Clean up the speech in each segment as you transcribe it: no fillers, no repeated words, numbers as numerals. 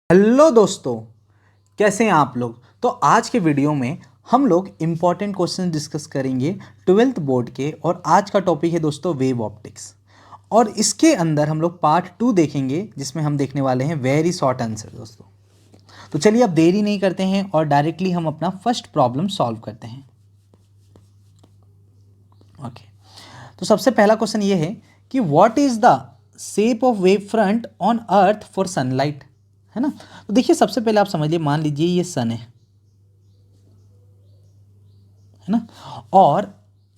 Hello दोस्तों, कैसे हैं आप लोग। तो आज के वीडियो में हम लोग इम्पॉर्टेंट क्वेश्चन डिस्कस करेंगे 12th बोर्ड के। और आज का टॉपिक है दोस्तों वेव ऑप्टिक्स। और इसके अंदर हम लोग पार्ट 2 देखेंगे जिसमें हम देखने वाले हैं वेरी शॉर्ट आंसर दोस्तों। तो चलिए अब देरी नहीं करते हैं और डायरेक्टली हम अपना फर्स्ट प्रॉब्लम सॉल्व करते हैं। ओके, तो सबसे पहला क्वेश्चन ये है कि what is the shape of wave front on earth for sunlight, है ना। तो देखिए सबसे पहले आप समझिए, मान लीजिए ये सन है ना। और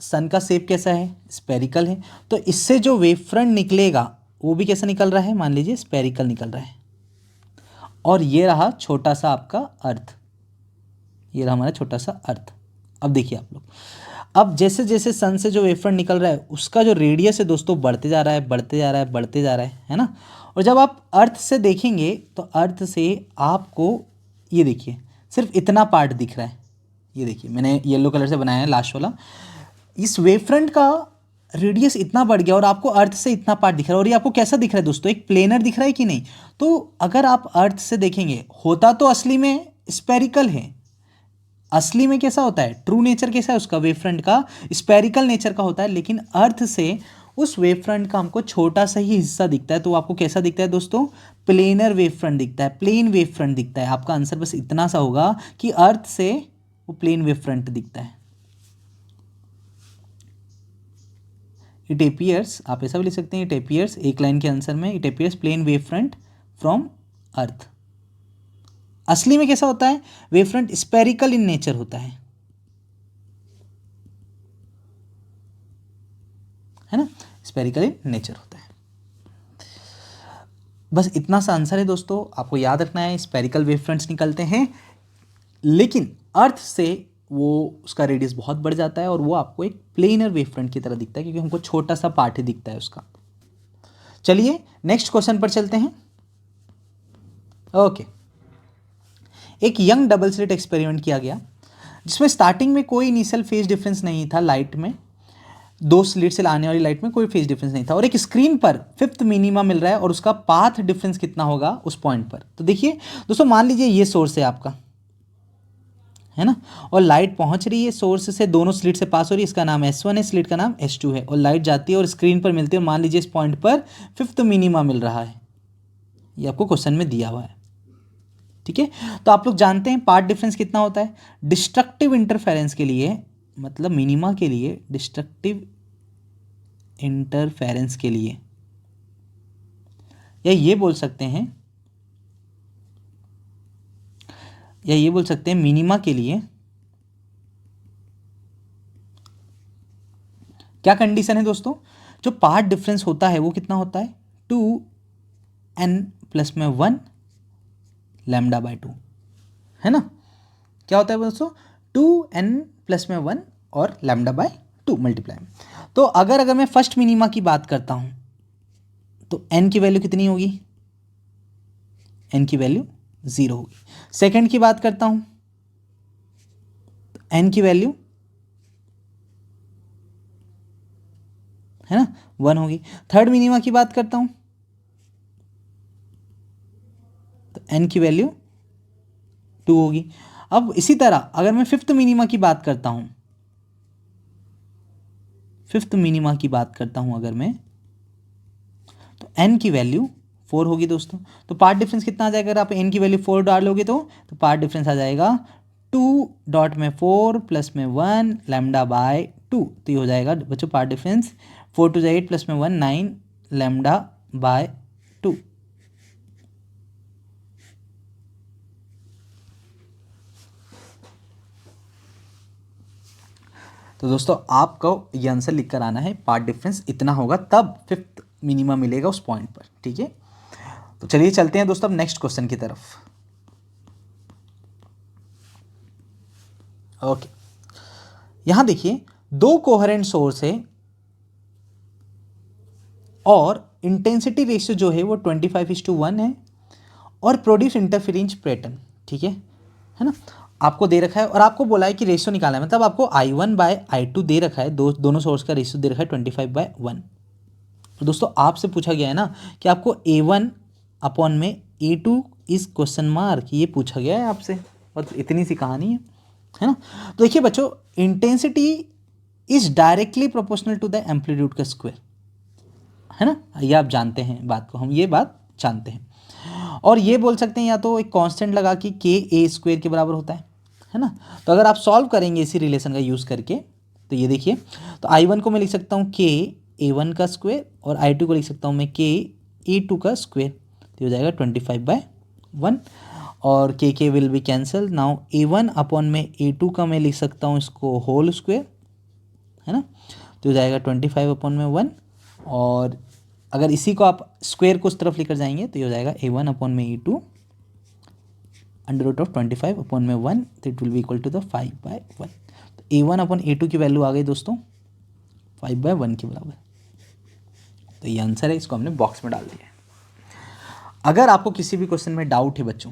सन का शेप कैसा है, स्पेरिकल है। तो इससे जो वेव फ्रंट निकलेगा वो भी कैसा निकल रहा है, मान लीजिए स्पेरिकल निकल रहा है। और ये रहा छोटा सा आपका अर्थ, ये रहा हमारा छोटा सा अर्थ। अब देखिए आप लोग, अब जैसे जैसे सन से जो वेव फ्रंट निकल रहा है उसका जो रेडियस है दोस्तों बढ़ते जा रहा है, बढ़ते जा रहा है, बढ़ते जा रहा है ना। और जब आप अर्थ से देखेंगे तो अर्थ से आपको ये देखिए सिर्फ इतना पार्ट दिख रहा है। ये देखिए मैंने येलो कलर से बनाया है लास्ट वाला। इस वेव फ्रंट का रेडियस इतना बढ़ गया और आपको अर्थ से इतना पार्ट दिख रहा है। और ये आपको कैसा दिख रहा है दोस्तों, एक प्लेनर दिख रहा है कि नहीं। तो अगर आप अर्थ से देखेंगे होता तो असली में स्पेरिकल है। असली में कैसा होता है, ट्रू नेचर कैसा है उसका, वेव फ्रंट का स्पेरिकल नेचर का होता है। लेकिन अर्थ से उस वेव फ्रंट का हमको छोटा सा ही हिस्सा दिखता है। तो आपको कैसा दिखता है दोस्तों, प्लेनर वेव फ्रंट दिखता है, प्लेन वेव फ्रंट दिखता है। आपका आंसर बस इतना सा होगा कि अर्थ से वो प्लेन वेव फ्रंट दिखता है। इट एपियर्स, आप ऐसा भी लिख सकते हैं, इट एपियर्स, एक लाइन के आंसर में, it appears plane wave front from earth. असली में कैसा होता है, wave front spherical in nature होता है ना, स्पेरिकल इन नेचर होता है। बस इतना सा आंसर है दोस्तों, आपको याद रखना है। स्पेरिकल वेव फ्रंट्स निकलते हैं लेकिन अर्थ से वो उसका रेडियस बहुत बढ़ जाता है और वो आपको एक प्लेनर वेव फ्रंट की तरह दिखता है क्योंकि हमको छोटा सा पार्ट ही दिखता है उसका। चलिए नेक्स्ट क्वेश्चन पर चलते हैं। ओके, एक यंग डबल स्लिट एक्सपेरिमेंट किया गया जिसमें स्टार्टिंग में कोई इनिशियल फेज डिफरेंस नहीं था लाइट में, दो स्लिट से आने वाली लाइट में कोई फेज डिफरेंस नहीं था। और एक स्क्रीन पर फिफ्थ मिनिमा मिल रहा है और उसका पाथ डिफरेंस कितना होगा उस पॉइंट पर। तो देखिए दोस्तों, मान लीजिए ये सोर्स है आपका, है ना। और लाइट पहुंच रही है सोर्स से, दोनों स्लिट से पास हो रही है, इसका नाम S1 है, स्लिट का नाम S2 है। और लाइट जाती है और स्क्रीन पर मिलती है। मान लीजिए इस पॉइंट पर फिफ्थ मिनिमा मिल रहा है, ये आपको क्वेश्चन में दिया हुआ है, ठीक है। तो आप लोग जानते हैं पार्ट डिफरेंस कितना होता है। डिस्ट्रक्टिव इंटरफेरेंस के लिए, मतलब मिनिमा के लिए, डिस्ट्रक्टिव इंटरफेरेंस के लिए, या ये बोल सकते हैं, या ये बोल सकते हैं मिनिमा के लिए क्या कंडीशन है दोस्तों, जो पार्ट डिफरेंस होता है वो कितना होता है, 2n+1 λ/2, है ना। क्या होता है दोस्तों, 2n+1 और λ/2 मल्टीप्लाई। तो अगर मैं फर्स्ट मिनिमा की बात करता हूं तो n की वैल्यू कितनी होगी, n की वैल्यू 0 होगी। सेकंड की बात करता हूं तो n की वैल्यू, है ना, 1 होगी। थर्ड मिनिमा की बात करता हूं तो n की वैल्यू 2 होगी। अब इसी तरह अगर मैं फिफ्थ मिनिमा की बात करता हूं, फिफ्थ मिनिमा की बात करता हूं अगर मैं, तो n की वैल्यू 4 होगी दोस्तों। तो पार्ट डिफरेंस कितना आ जाएगा, अगर आप n की वैल्यू 4 डालोगे तो पार्ट डिफरेंस आ जाएगा 2.4 + 1 λ/2। तो ये हो जाएगा बच्चों पार्ट डिफरेंस 4 to 8 + 1 9 λ/2। तो दोस्तों आपको ये आंसर लिख कर आना है, पार्ट डिफरेंस इतना होगा तब फिफ्थ मिनिमा मिलेगा उस पॉइंट पर, ठीक है। तो चलिए चलते हैं दोस्तों अब नेक्स्ट क्वेश्चन की तरफ। ओके, यहां देखिए दो कोहेरेंट सोर्स है और इंटेंसिटी रेशियो जो है वो 25:1 है और प्रोड्यूस इंटरफेरेंस पैटर्न, ठीक है ना। आपको दे रखा है और आपको बोला है कि रेशियो निकालना है, मतलब आपको I1/I2 दे रखा है, दोनों सोर्स का रेशियो दे रखा है 25/1। तो दोस्तों आपसे पूछा गया है ना कि आपको A1 अपॉन में A2 इज क्वेश्चन मार्क, ये पूछा गया है आपसे, और इतनी सी कहानी है ना। तो देखिए बच्चों, intensity is directly proportional to the amplitude का स्क्वायर, है ना, ये आप जानते हैं बात को, हम ये बात जानते हैं। और ये बोल सकते हैं या तो एक कांस्टेंट लगा कि के ए स्क्वायर के बराबर होता है ना। तो अगर आप सॉल्व करेंगे इसी रिलेशन का यूज़ करके, तो ये देखिए, तो आई1 को मैं लिख सकता हूँ के ए1 का स्क्वायर, और आई2 को लिख सकता हूँ मैं के ए2 का स्क्वायर, तो हो जाएगा 25/1, और के will be cancel. Now A1 upon में ए2 का मैं लिख सकता हूँ इसको होल स्क्वायर, है ना, तो हो जाएगा 25/1, और अगर इसी को आप स्क्वायर को उस तरफ लेकर जाएंगे तो ये हो जाएगा a1 अपॉन में e2 √25/1, तो it will be equal to the 5/1। तो a1 अपॉन a2 की वैल्यू आ गई दोस्तों 5/1 के बराबर। तो ये आंसर है, इसको हमने बॉक्स में डाल दिया है। अगर आपको किसी भी क्वेश्चन में डाउट है बच्चों,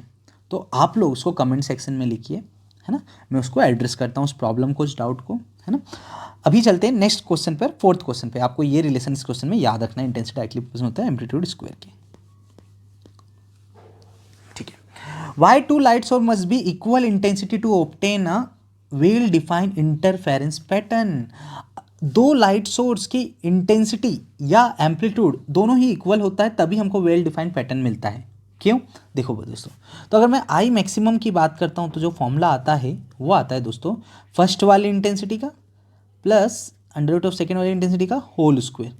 तो आप लोग उसको कमेंट सेक्शन में लिखिए, है ना, मैं उसको एड्रेस करता हूँ उस प्रॉब्लम को, उस डाउट को, है ना। अभी चलते हैं नेक्स्ट क्वेश्चन पर, फोर्थ क्वेश्चन पे। आपको ये रिलेशन इस क्वेश्चन में याद रखना है, इंटेंसिटी डायरेक्टली प्रोपोर्शनल होता है एम्पलीट्यूड स्क्वायर के, ठीक है। वाई टू लाइट्स और must be equal intensity to obtain a well defined interference pattern. दो लाइट सोर्स की इंटेंसिटी या एम्पलीट्यूड दोनों ही इक्वल होता है तभी हमको वेल डिफाइंड पैटर्न मिलता है। क्यों? देखो दोस्तों, तो अगर मैं आई मैक्सिमम की बात करता हूँ तो जो फॉर्मूला आता है वो आता है दोस्तों फर्स्ट वाली इंटेंसिटी का प्लस अंडर सेकेंड वाली इंटेंसिटी का होल स्क्वायर,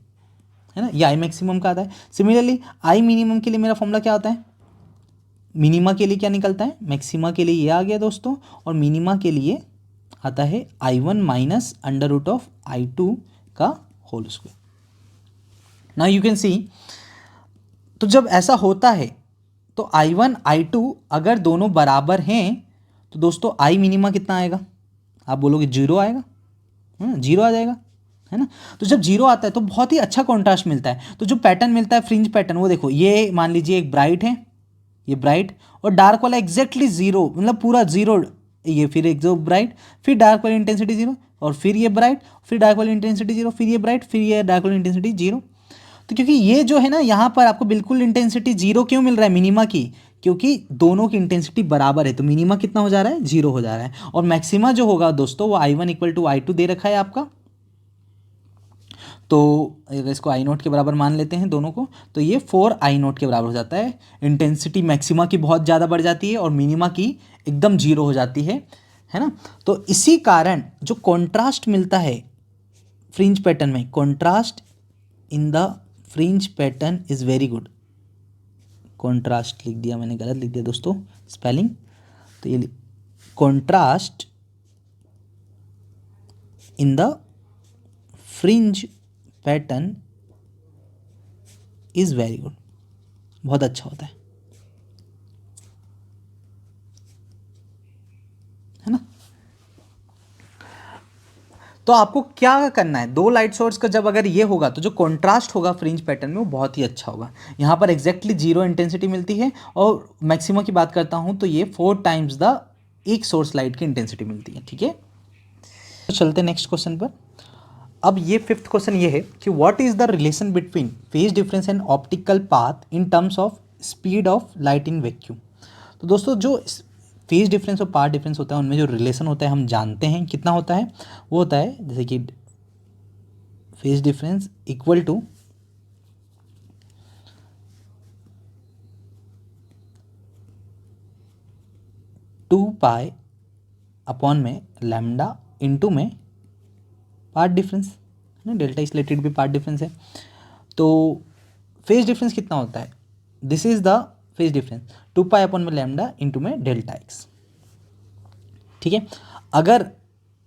है ना, ये आई मैक्सिमम का आता है। सिमिलरली आई मिनिमम के लिए मेरा फॉर्मूला क्या आता है, मिनिमा के लिए क्या निकलता है, मैक्सिमा के लिए ये आ गया दोस्तों, और मिनिमा के लिए आता है I1 माइनस √I2 का whole square. Now you can see, तो जब ऐसा होता है तो I1 I2 अगर दोनों बराबर हैं तो दोस्तों आई मिनिमा कितना आएगा, आप बोलोगे 0 आएगा, 0 आ जाएगा, है ना। तो जब 0 आता है तो बहुत ही अच्छा कॉन्ट्रास्ट मिलता है। तो जो पैटर्न मिलता है फ्रिंज पैटर्न, वो देखो, ये मान लीजिए एक ब्राइट है, ये ब्राइट, और डार्क वाला एग्जैक्टली 0, मतलब पूरा 0, ये फिर एक जो ब्राइट, फिर डार्क वाली इंटेंसिटी 0, और फिर ये ब्राइट, फिर डार्क वाली इंटेंसिटी 0, फिर ये ब्राइट, फिर ये डार्क वाली इंटेंसिटी 0। तो क्योंकि ये जो है ना, यहाँ पर आपको बिल्कुल इंटेंसिटी 0 क्यों मिल रहा है मिनिमा की, क्योंकि दोनों की इंटेंसिटी बराबर है, तो मिनिमा कितना हो जा रहा है, 0 हो जा रहा है। और मैक्सिमा जो होगा दोस्तों वो I1 इक्वल टू I2 दे रखा है आपका, तो अगर इसको I0 के बराबर मान लेते हैं दोनों को, तो ये 4I0 के बराबर हो जाता है। इंटेंसिटी मैक्सिमा की बहुत ज़्यादा बढ़ जाती है और मिनिमा की एकदम 0 हो जाती है ना। तो इसी कारण जो कॉन्ट्रास्ट मिलता है फ्रिंज पैटर्न में, contrast in the fringe pattern is very good. Contrast लिख दिया मैंने, गलत लिख दिया दोस्तों स्पेलिंग, तो ये contrast in the fringe pattern is very good, बहुत अच्छा होता है ना। तो आपको क्या करना है, दो लाइट सोर्स का जब अगर ये होगा तो जो कॉन्ट्रास्ट होगा फ्रिंज पैटर्न में वो बहुत ही अच्छा होगा। यहाँ पर एग्जैक्टली 0 इंटेंसिटी मिलती है, और मैक्सिमम की बात करता हूँ तो ये 4 टाइम्स द एक सोर्स लाइट की इंटेंसिटी मिलती है, ठीक है। तो चलते हैं नेक्स्ट क्वेश्चन पर। अब ये फिफ्थ क्वेश्चन ये है कि what is the relation between phase difference and optical path in terms of speed of light in vacuum. तो दोस्तों जो फेज डिफरेंस और पाथ डिफरेंस होता है उनमें जो रिलेशन होता है हम जानते हैं कितना होता है, वो होता है जैसे कि phase difference equal to two pi upon में लैम्डा इंटू में पार्ट डिफरेंस, है ना, डेल्टा इस रिलेटेड भी पार्ट डिफरेंस है। तो फेज डिफरेंस कितना होता है, this is the phase difference 2 pi upon में लैम्डा इंटू में डेल्टा एक्स, ठीक है। अगर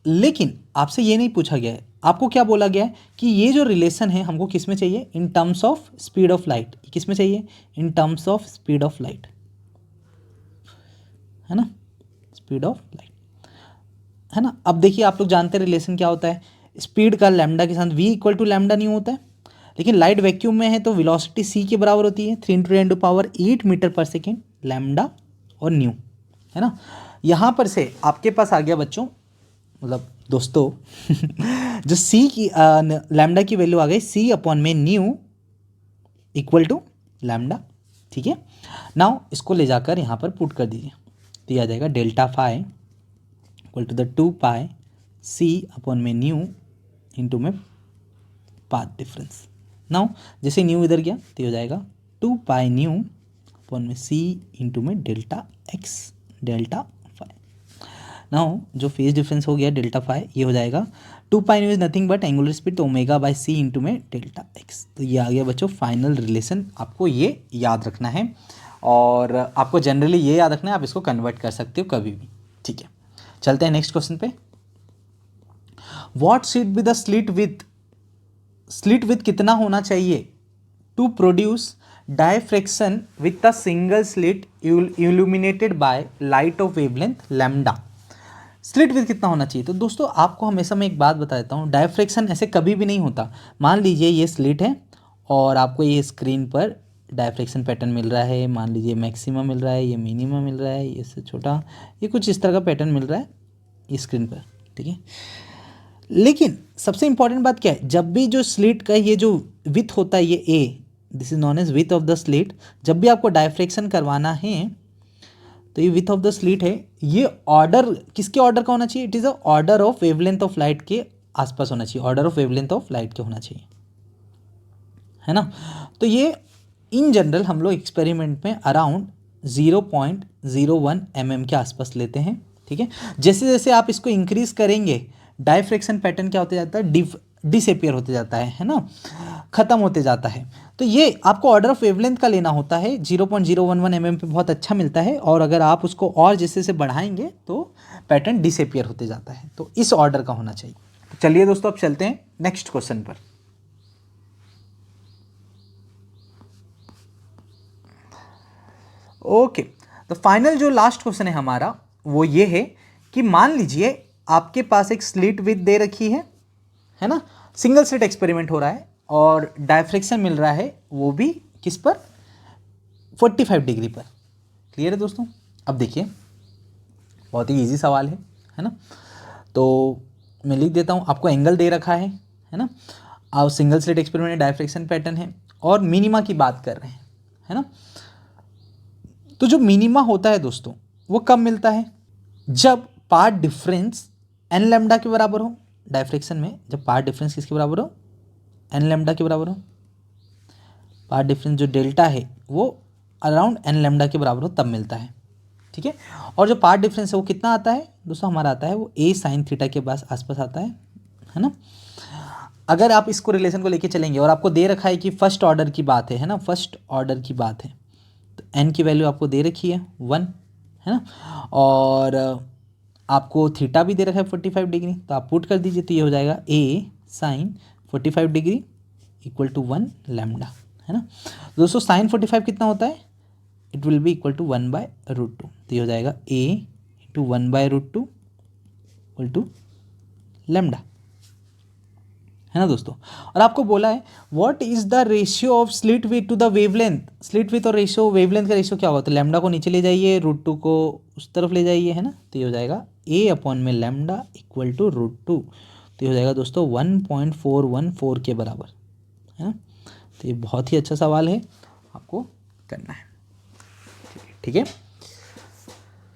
लेकिन आपसे ये नहीं पूछा गया है, आपको क्या बोला गया है कि ये जो रिलेशन है हमको किस में चाहिए, in terms of speed of light, किस में चाहिए, in terms of speed of light, है ना, स्पीड ऑफ लाइट, है ना। अब देखिए आप लोग जानते हैं रिलेशन क्या होता है, स्पीड का लैम्डा के साथ v इक्वल टू लैम्डा नहीं होता है, लेकिन लाइट वैक्यूम में है तो वेलोसिटी c के बराबर होती है 3 × 10⁸ मीटर पर सेकेंड, लैम्डा और न्यू, है ना। यहाँ पर से आपके पास आ गया बच्चों, मतलब दोस्तों जो c की लैम्डा की वैल्यू आ गई c अपॉन में न्यू इक्वल टू लैम्डा, ठीक है। नाउ इसको ले जाकर यहाँ पर पुट कर दीजिए, तो ये आ जाएगा delta phi equal to the 2 pi C upon में न्यू इंटू में पाथ डिफरेंस। नाउ जैसे न्यू इधर गया तो हो जाएगा 2 पाई न्यू अपॉन में सी इंटू में delta X delta phi. Now जो फेज डिफरेंस हो गया डेल्टा फाई, ये हो जाएगा 2 pi nu is nothing but angular speed, तो ओमेगा बाय सी इंटू में डेल्टा एक्स। तो ये आ गया बच्चों फाइनल रिलेशन, आपको ये याद रखना है और आपको जनरली ये याद रखना है, आप इसको कन्वर्ट कर सकते हो कभी भी, ठीक है। चलते हैं नेक्स्ट क्वेश्चन पे। What should be the slit width कितना होना चाहिए to produce diffraction with a single slit illuminated by light of wavelength lambda. Slit width कितना होना चाहिए? तो दोस्तों आपको हमेशा मैं एक बात बता देता हूँ, डायफ्रैक्शन ऐसे कभी भी नहीं होता। मान लीजिए ये स्लिट है और आपको ये स्क्रीन पर डायफ्रैक्शन पैटर्न मिल रहा है, मान लीजिए मैक्सिमम मिल रहा है, ये मिनिमम मिल रहा है, ये से छोटा, ये कुछ इस तरह का पैटर्न मिल रहा है स्क्रीन पर, ठीक है। लेकिन सबसे इंपॉर्टेंट बात क्या है, जब भी जो स्लिट का ये जो विथ होता है, ये a, this is known as width of the slit, जब भी आपको डायफ्रैक्शन करवाना है तो ये विथ ऑफ द स्लिट है, ये ऑर्डर किसके ऑर्डर का होना चाहिए? It is a order of wavelength of light के आसपास होना चाहिए, order of wavelength of light के होना चाहिए, है ना। तो ये इन जनरल हम लोग एक्सपेरिमेंट में अराउंड 0.01 mm के आसपास लेते हैं, ठीक है। जैसे जैसे आप इसको इंक्रीज करेंगे डायफ्रैक्शन पैटर्न क्या होते जाता है, डिसअपियर होते जाता है ना, ख़त्म होते जाता है। तो ये आपको ऑर्डर ऑफ वेवलेंथ का लेना होता है, 0.011 mm पे बहुत अच्छा मिलता है, और अगर आप उसको और जैसे से बढ़ाएंगे तो पैटर्न डिसअपियर होते जाता है, तो इस ऑर्डर का होना चाहिए। तो चलिए दोस्तों अब चलते हैं नेक्स्ट क्वेश्चन पर। ओके, तो फाइनल जो लास्ट क्वेश्चन है हमारा वो ये है कि मान लीजिए आपके पास एक स्लिट विथ दे रखी है ना, सिंगल स्लिट एक्सपेरिमेंट हो रहा है और डायफ्रैक्शन मिल रहा है, वो भी किस पर, 45 डिग्री पर। क्लियर है दोस्तों? अब देखिए बहुत ही इजी सवाल है ना, तो मैं लिख देता हूँ, आपको एंगल दे रखा है ना, और सिंगल स्लिट एक्सपेरिमेंट में डायफ्रैक्शन पैटर्न है और मिनिमा की बात कर रहे हैं, है ना। तो जो मिनिमा होता है दोस्तों वो कब मिलता है? जब पाथ डिफरेंस एन लैम्डा के बराबर हो। डायफ्रैक्शन में जब पाथ डिफरेंस किसके बराबर हो, एन लैम्डा के बराबर हो। पाथ डिफरेंस जो डेल्टा है वो अराउंड एन लैम्डा के बराबर हो, तब मिलता है, ठीक है। और जो पाथ डिफरेंस है वो कितना आता है दोस्तों, हमारा आता है वो ए साइन थीटा के पास आसपास आता है ना। अगर आप इसको रिलेशन को लेके चलेंगे और आपको दे रखा है कि फर्स्ट ऑर्डर की बात है ना, फर्स्ट ऑर्डर की बात है, तो एन की वैल्यू आपको दे रखी है 1, है ना, और आपको थीटा भी दे रखा है 45 डिग्री, तो आप पुट कर दीजिए, तो ये हो जाएगा a sine 45 degree equal to 1 lambda, है ना। दोस्तों साइन 45 कितना होता है, it will be equal to 1/√2, तो ये हो जाएगा a into 1/√2 equal to lambda, है ना दोस्तों। और आपको बोला है what is the ratio of slit width to the wavelength. Slit width और रेशियो, वेवलेंथ का रेशियो क्या होगा, तो लैम्डा को नीचे ले जाइए, √2 को उस तरफ ले जाइए, है ना, तो ये हो जाएगा ए अपॉन में लैम्डा इक्वल टू √2, तो ये हो जाएगा दोस्तों 1.414 के बराबर, है ना। तो ये बहुत ही अच्छा सवाल है, आपको करना है, ठीक है।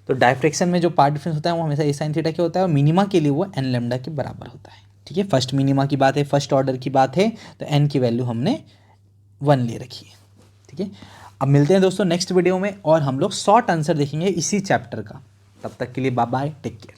तो डायफ्रैक्शन में जो पार्ट डिफरेंस होता है वो हमेशा ए साइन थीटा के होता है और मिनिमा के लिए वो एन लैम्डा के बराबर होता है, ठीक है। फर्स्ट मिनिमा की बात है, फर्स्ट ऑर्डर की बात है, तो एन की वैल्यू हमने 1 ले रखी है, ठीक है। अब मिलते हैं दोस्तों नेक्स्ट वीडियो में और हम लोग शॉर्ट आंसर देखेंगे इसी चैप्टर का। तब तक के लिए बाय बाय, टेक केयर।